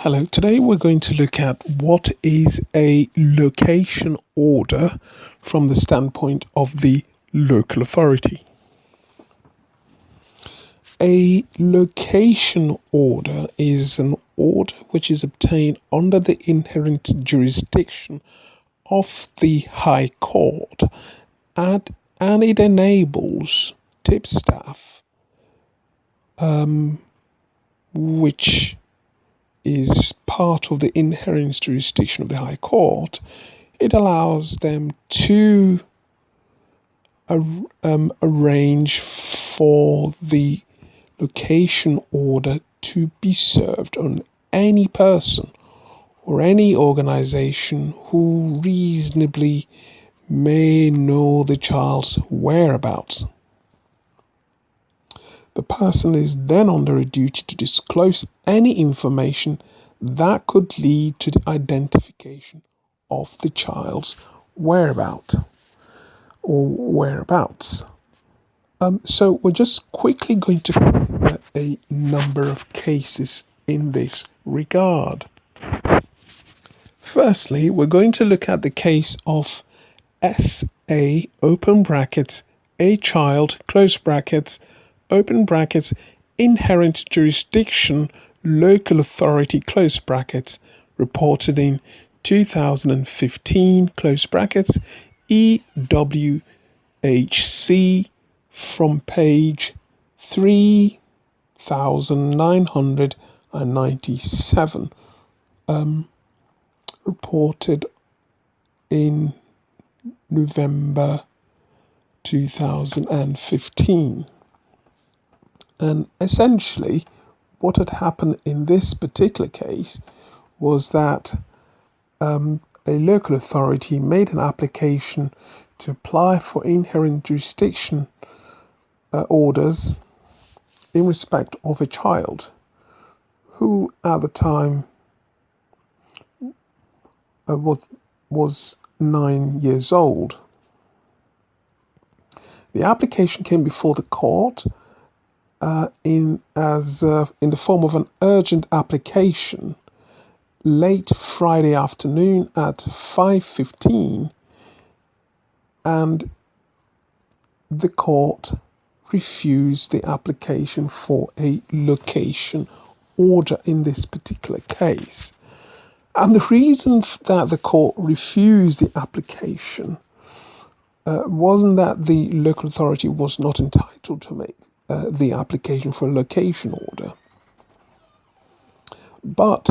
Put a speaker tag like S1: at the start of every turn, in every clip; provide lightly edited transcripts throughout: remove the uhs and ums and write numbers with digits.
S1: Hello, today we're going to look at what is a location order from the standpoint of the local authority. A location order is an order which is obtained under the inherent jurisdiction of the High Court and it enables Tipstaff, which is part of the inherent jurisdiction of the High Court. It allows them to arrange for the location order to be served on any person or any organization who reasonably may know the child's whereabouts. The person is then under a duty to disclose any information that could lead to the identification of the child's whereabouts. So we're just quickly going to consider a number of cases in this regard. Firstly, we're going to look at the case of SA, open brackets, a child, close brackets, open brackets, inherent jurisdiction, local authority, close brackets, reported in 2015, close brackets, EWHC from page 3997, reported in November 2015. And essentially, what had happened in this particular case was that a local authority made an application to apply for inherent jurisdiction orders in respect of a child who at the time was 9 years old. The application came before the court in the form of an urgent application late Friday afternoon at 5:15, and the court refused the application for a location order in this particular case. And the reason that the court refused the application wasn't that the local authority was not entitled to make the application for a location order, but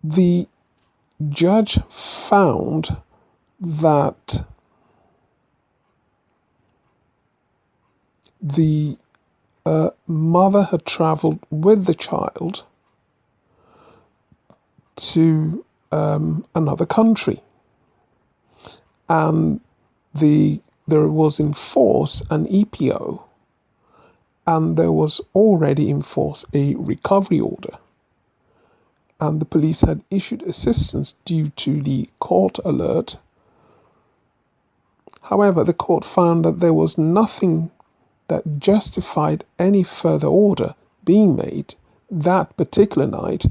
S1: the judge found that the mother had traveled with the child to another country, and there was in force an EPO, and there was already in force a recovery order, and the police had issued assistance due to the court alert. However, the court found that there was nothing that justified any further order being made that particular night,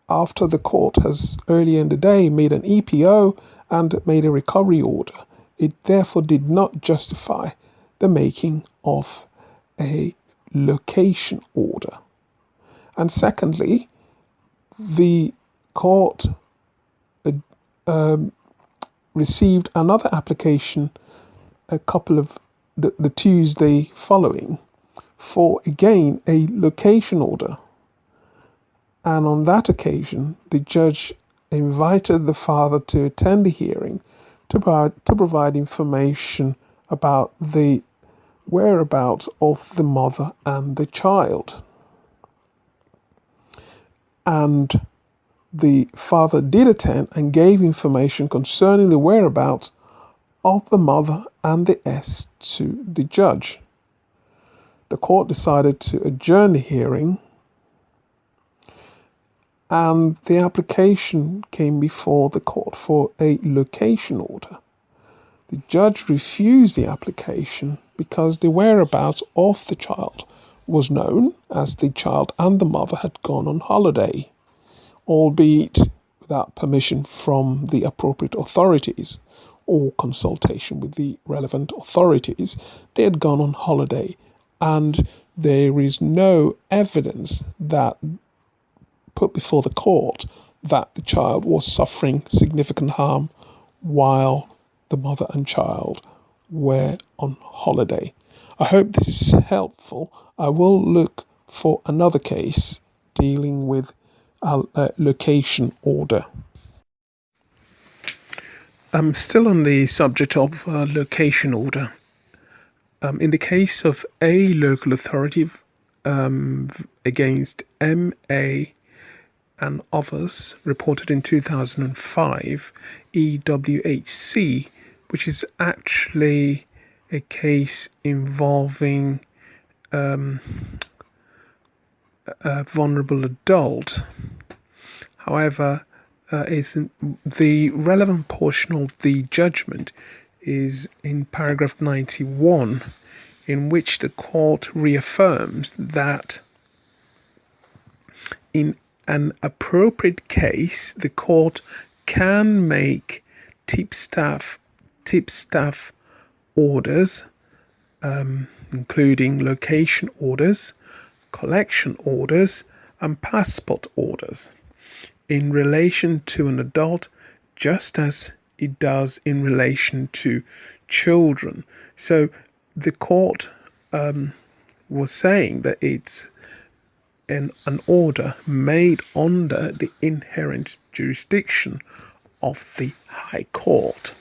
S1: after the court has earlier in the day made an EPO and made a recovery order. It therefore did not justify the making of a location order. And secondly, the court received another application the Tuesday following for again a location order. And on that occasion, the judge invited the father to attend the hearing to provide information about the whereabouts of the mother and the child. And the father did attend and gave information concerning the whereabouts of the mother and the S to the judge. The court decided to adjourn the hearing, and the application came before the court for a location order. The judge refused the application because the whereabouts of the child was known, as the child and the mother had gone on holiday. albeit without permission from the appropriate authorities or consultation with the relevant authorities. They had gone on holiday, and there is no evidence that put before the court that the child was suffering significant harm while the mother and child were on holiday. I hope this is helpful. I will look for another case dealing with a location order. I'm still on the subject of location order. In the case of a local authority against MA and others, reported in 2005, EWHC, which is actually a case involving a vulnerable adult. However, the relevant portion of the judgment is in paragraph 91, in which the court reaffirms that in an appropriate case, the court can make tipstaff orders, including location orders, collection orders, and passport orders in relation to an adult, just as it does in relation to children. So the court was saying that it's an order made under the inherent jurisdiction of the High Court.